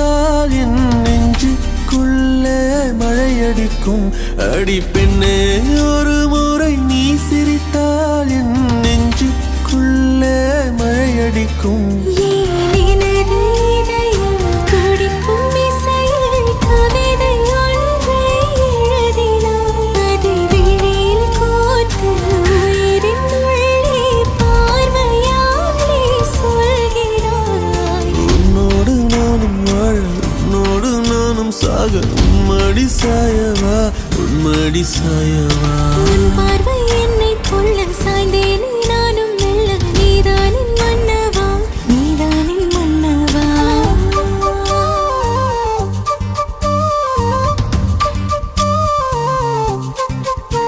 சிரித்தால் என் நெஞ்சுக்குள்ளே மழையடிக்கும். அடி பெண்ணே, ஒரு முறை நீ சிரித்தால் என் நெஞ்சுக்குள்ளே மழையடிக்கும். சாக உன்மடி சாயவா, உன்மடி சாயவா.